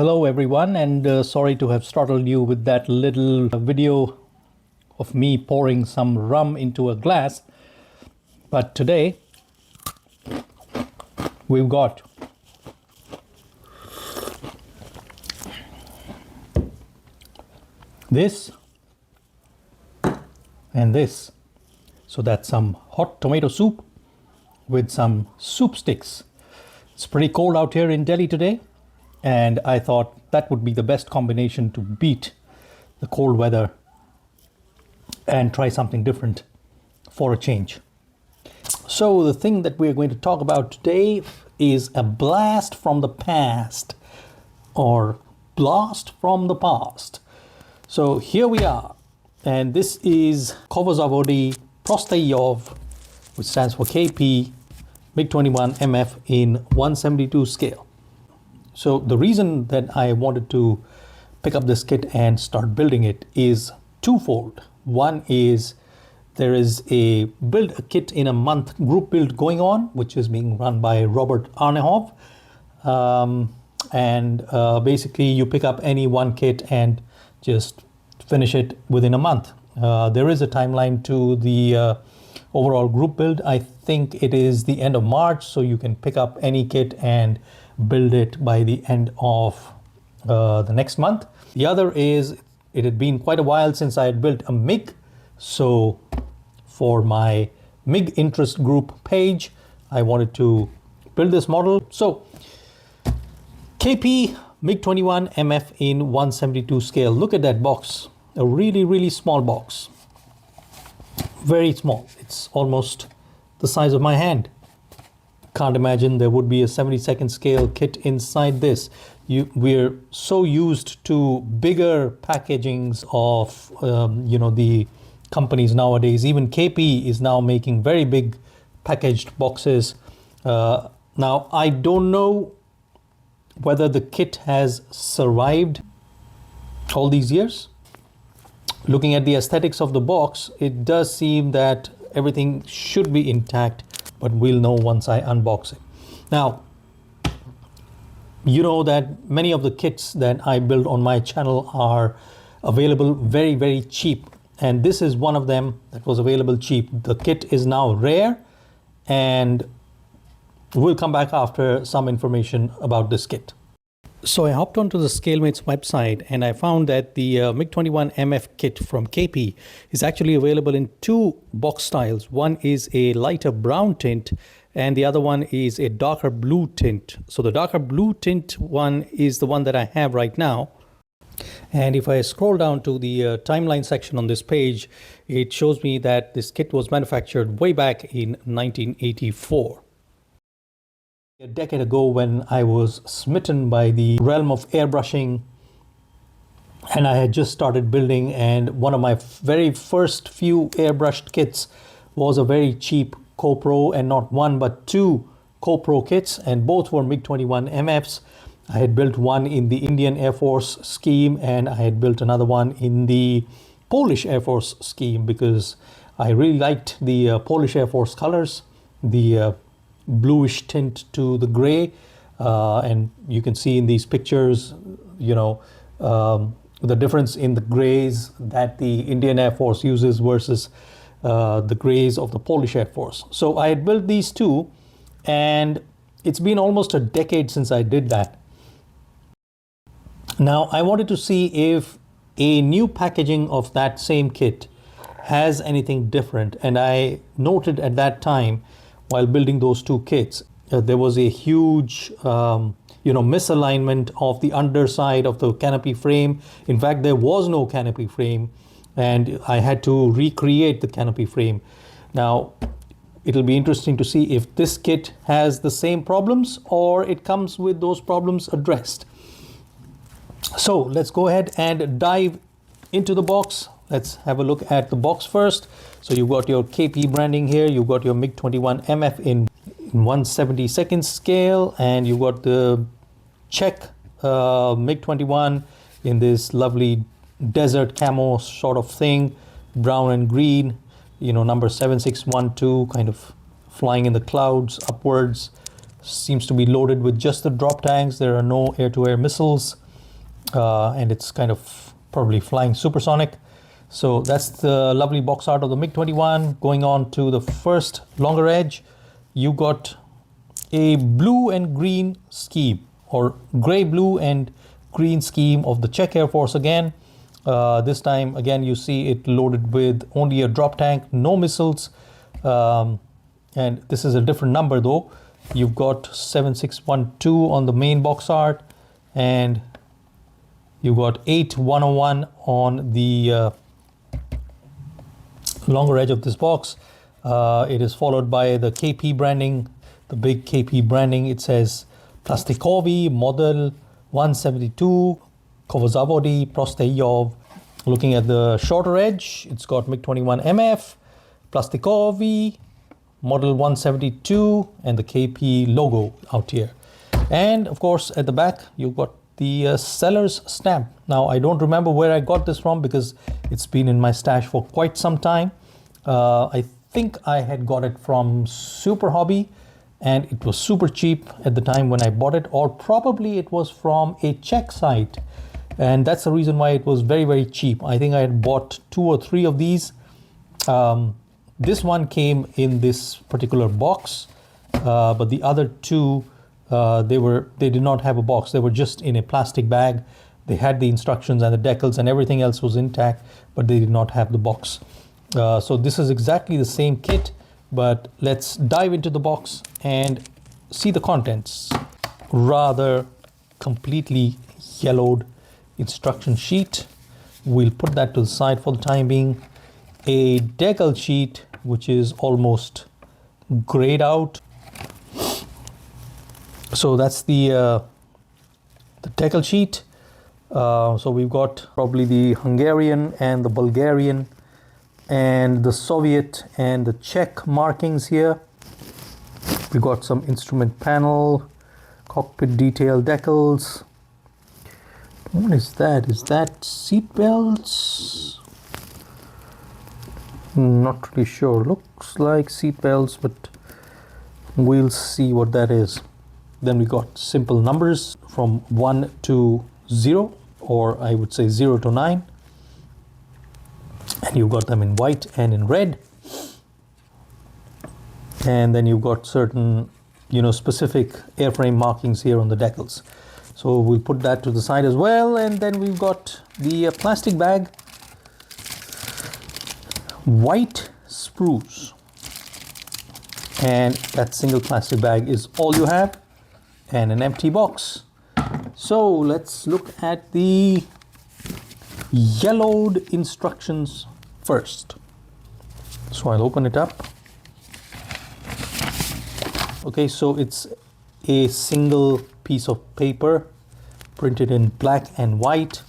Hello everyone, and sorry to have startled you with that little video of me pouring some rum into a glass. But today we've got this and this. So that's some hot tomato soup with some soup sticks. It's pretty cold out here in Delhi today, and I thought that would be the best combination to beat the cold weather and try something different for a change. So the thing that we're going to talk about today is a blast from the past, or blast from the past. So here we are, and this is Kovazavody Prostayov, which stands for KP MiG-21MF in 172 scale. So the reason that I wanted to pick up this kit and start building it is twofold. One is there is a build a kit in a month group build going on, which is being run by Robert Arnehov. Basically you pick up any one kit and just finish it within a month. There is a timeline to the overall group build. I think it is the end of March, so you can pick up any kit and build it by the end of the next month. The other is, it had been quite a while since I had built a MiG, so for my MiG interest group page I wanted to build this model. So KP MiG-21MF in 172 scale. Look at that box, a really small box, very small. It's almost the size of my hand. Can't imagine there would be a 72nd scale kit inside this. We're so used to bigger packagings of the companies nowadays. Even KP is now making very big packaged boxes. Now I don't know whether the kit has survived all these years. Looking at the aesthetics of the box, it does seem that everything should be intact, but we'll know once I unbox it. Now, you know that many of the kits that I build on my channel are available very cheap, and this is one of them that was available cheap. The kit is now rare, and we'll come back after some information about this kit. So I hopped onto the ScaleMates website and I found that the MiG-21MF kit from KP is actually available in two box styles. One is a lighter brown tint and the other one is a darker blue tint. So the darker blue tint one is the one that I have right now. And if I scroll down to the timeline section on this page, it shows me that this kit was manufactured way back in 1984. A decade ago, when I was smitten by the realm of airbrushing and I had just started building, and one of my very first few airbrushed kits was a very cheap CoPro, and not one but two CoPro kits, and both were MiG-21MFs. I had built one in the Indian Air Force scheme and I had built another one in the Polish Air Force scheme because I really liked the Polish Air Force colors, the bluish tint to the gray, and you can see in these pictures the difference in the grays that the Indian Air Force uses versus the grays of the Polish Air Force. So I had built these two, and it's been almost a decade since I did that. Now I wanted to see if a new packaging of that same kit has anything different, and I noted at that time, while building those two kits, there was a huge misalignment of the underside of the canopy frame. In fact, there was no canopy frame and I had to recreate the canopy frame. Now it'll be interesting to see if this kit has the same problems or it comes with those problems addressed. So let's go ahead and dive into the box. Let's have a look at the box first. So you've got your KP branding here, you've got your MiG-21MF in 172nd scale, and you've got the Czech MiG-21 in this lovely desert camo sort of thing, brown and green, number 7612, kind of flying in the clouds upwards. Seems to be loaded with just the drop tanks. There are no air-to-air missiles. and it's kind of probably flying supersonic. So that's the lovely box art of the MiG-21. Going on to the first longer edge, you got a blue and green scheme, or gray, blue and green scheme of the Czech Air Force again. This time again you see it loaded with only a drop tank, no missiles, and this is a different number though. You've got 7612 on the main box art, and you got 8101 on the longer edge of this box. It is followed by the KP branding, the big KP branding. It says Plastikowy Model 172 Kovazavody Prosteyov. Looking at the shorter edge, it's got MiG-21MF, Plastikowy Model 172, and the KP logo out here. And of course at the back you've got the seller's stamp. Now I don't remember where I got this from because it's been in my stash for quite some time. I think I had got it from Super Hobby, and it was super cheap at the time when I bought it, or probably it was from a Czech site, and that's the reason why it was very, very cheap. I think I had bought 2 or 3 of these. This one came in this particular box, but the other 2 they did not have a box. They were just in a plastic bag. They had the instructions and the decals and everything else was intact, but they did not have the box. So this is exactly the same kit, but let's dive into the box and see the contents. Rather completely yellowed instruction sheet. We'll put that to the side for the time being. A decal sheet which is almost grayed out. So that's the decal sheet. So we've got probably the Hungarian and the Bulgarian and the Soviet and the Czech markings here. We got some instrument panel, cockpit detail decals. What is that? Is that seat belts? Not really sure. Looks like seat belts, but we'll see what that is. Then we got simple numbers from 1 to 0, or I would say 0 to 9. And you've got them in white and in red. And then you've got certain, specific airframe markings here on the decals. So we'll put that to the side as well. And then we've got the plastic bag, white sprues. And that single plastic bag is all you have, and an empty box. So let's look at the yellowed instructions first. So I'll open it up. Okay, so it's a single piece of paper printed in black and white.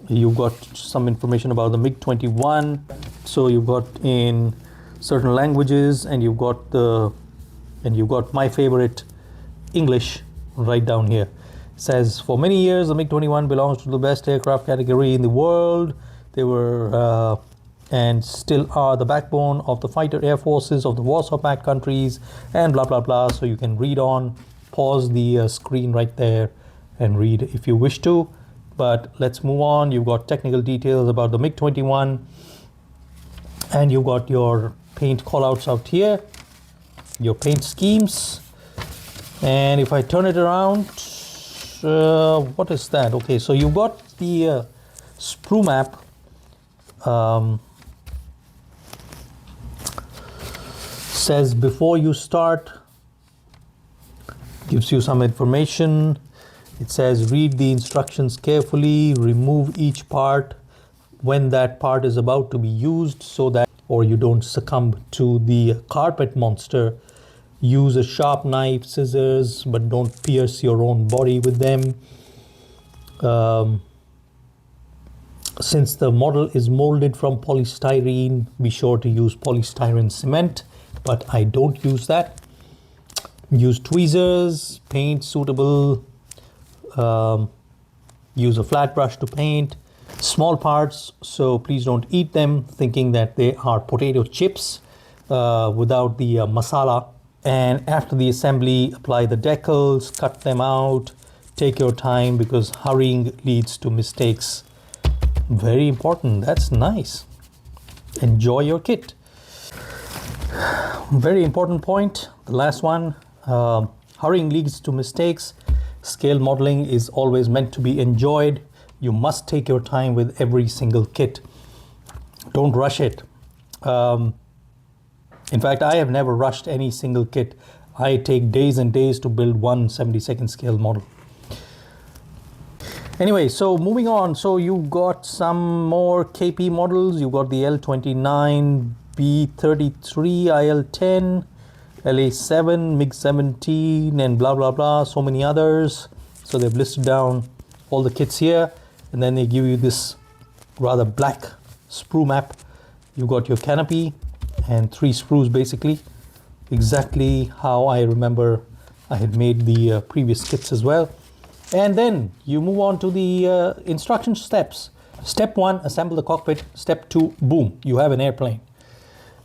You've got some information about the MiG-21. So you've got in certain languages, and you've got my favorite, English, right down here. It says, for many years the MiG-21 belongs to the best aircraft category in the world. They were and still are the backbone of the fighter air forces of the Warsaw Pact countries, and blah blah blah. So you can read on, pause the screen right there and read if you wish to. But let's move on. You've got technical details about the MiG-21, and you've got your paint callouts out here, your paint schemes. And if I turn it around, what is that? Okay, so you've got the sprue map. Says before you start, gives you some information. It says read the instructions carefully, remove each part when that part is about to be used, so that or you don't succumb to the carpet monster. Use a sharp knife, scissors, but don't pierce your own body with them. Since the model is molded from polystyrene, be sure to use polystyrene cement, but I don't use that. Use tweezers, paint suitable, use a flat brush to paint. Small parts, so please don't eat them thinking that they are potato chips without the masala. And after the assembly, apply the decals, cut them out, take your time because hurrying leads to mistakes. Very important. That's nice. Enjoy your kit. Very important point. The last one. Hurrying leads to mistakes. Scale modeling is always meant to be enjoyed. You must take your time with every single kit. Don't rush it. In fact, I have never rushed any single kit. I take days and days to build one 72nd scale model. Anyway, so moving on. So you got some more KP models. You got the L29, B33, IL10, LA7, MiG-17, and blah, blah, blah. So many others. So they've listed down all the kits here. And then they give you this rather black sprue map. You got your canopy and 3 sprues basically. Exactly how I remember I had made the previous kits as well. And then you move on to the instruction steps. Step 1, assemble the cockpit. Step 2, boom, you have an airplane.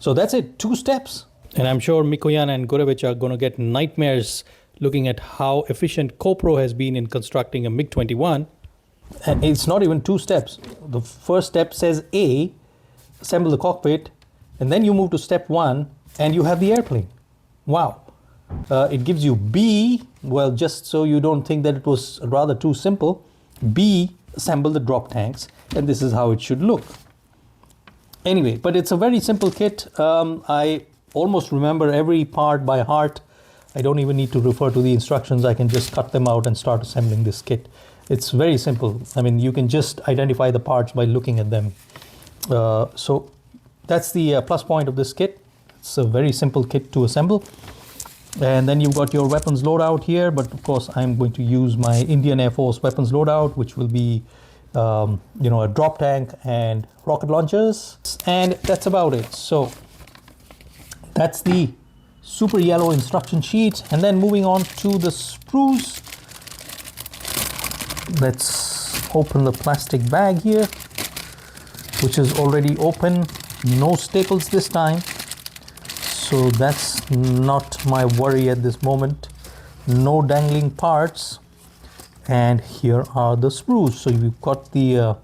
So that's it, 2 steps. And I'm sure Mikoyan and Gurevich are going to get nightmares looking at how efficient CoPro has been in constructing a MiG-21. And it's not even 2 steps. The first step says A, assemble the cockpit, and then you move to step 1 and you have the airplane. Wow. It gives you B, well, just so you don't think that it was rather too simple. B, assemble the drop tanks, and this is how it should look. Anyway, but it's a very simple kit. I almost remember every part by heart. I don't even need to refer to the instructions. I can just cut them out and start assembling this kit. It's very simple. I mean, you can just identify the parts by looking at them. So that's the plus point of this kit. It's a very simple kit to assemble. And then you've got your weapons loadout here, but of course I'm going to use my Indian Air Force weapons loadout, which will be a drop tank and rocket launchers, and that's about it. So that's the super yellow instruction sheet. And then moving on to the sprues. Let's open the plastic bag here, which is already open. No staples this time, so that's not my worry at this moment. No dangling parts. And here are the sprues. So you've got the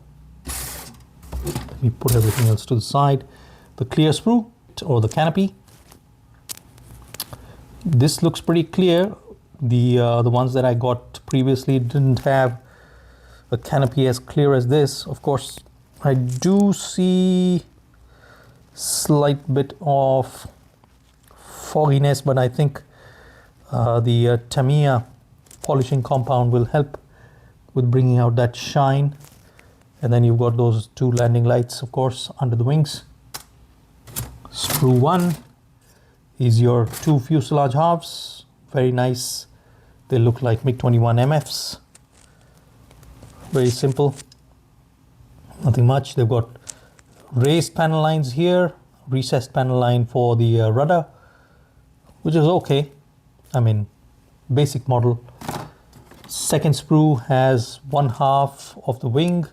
let me put everything else to the side. The clear sprue or the canopy. This looks pretty clear. The ones that I got previously didn't have a canopy as clear as this. Of course, I do see slight bit of fogginess, but I think the Tamiya polishing compound will help with bringing out that shine. And then you've got those 2 landing lights, of course, under the wings. Sprue 1 is your 2 fuselage halves. Very nice. They look like MiG-21MFs. Very simple. Nothing much. They've got raised panel lines here, recessed panel line for the rudder, which is okay. I mean, basic model. Second sprue has 1/2 of the wing,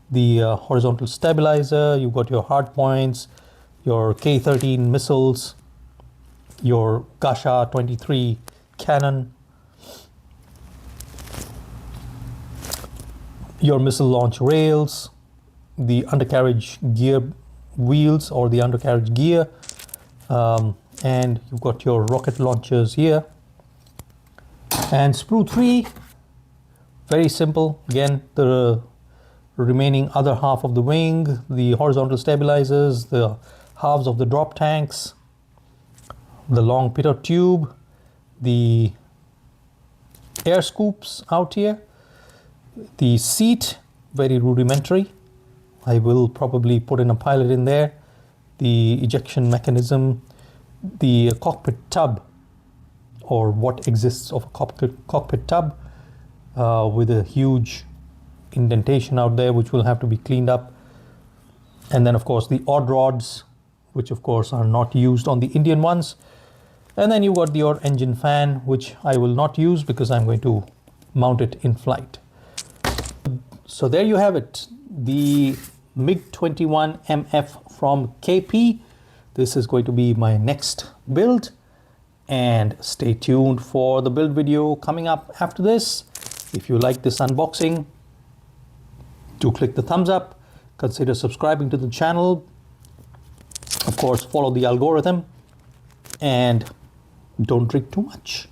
the horizontal stabilizer. You've got your hard points, your K-13 missiles, your Gasha 23 cannon, your missile launch rails, the undercarriage gear wheels or the undercarriage gear, and you've got your rocket launchers here. And sprue 3, very simple. Again, the remaining other half of the wing, the horizontal stabilizers, the halves of the drop tanks, the long pitot tube, the air scoops out here, the seat, very rudimentary. I will probably put in a pilot in there. The ejection mechanism, the cockpit tub, or what exists of a cockpit tub, with a huge indentation out there which will have to be cleaned up. And then of course the odd rods, which of course are not used on the Indian ones. And then you got your engine fan, which I will not use because I'm going to mount it in flight. So there you have it, the MiG-21MF from KP. This is going to be my next build, and stay tuned for the build video coming up after this. If you like this unboxing, do click the thumbs up, consider subscribing to the channel, of course follow the algorithm, and don't drink too much.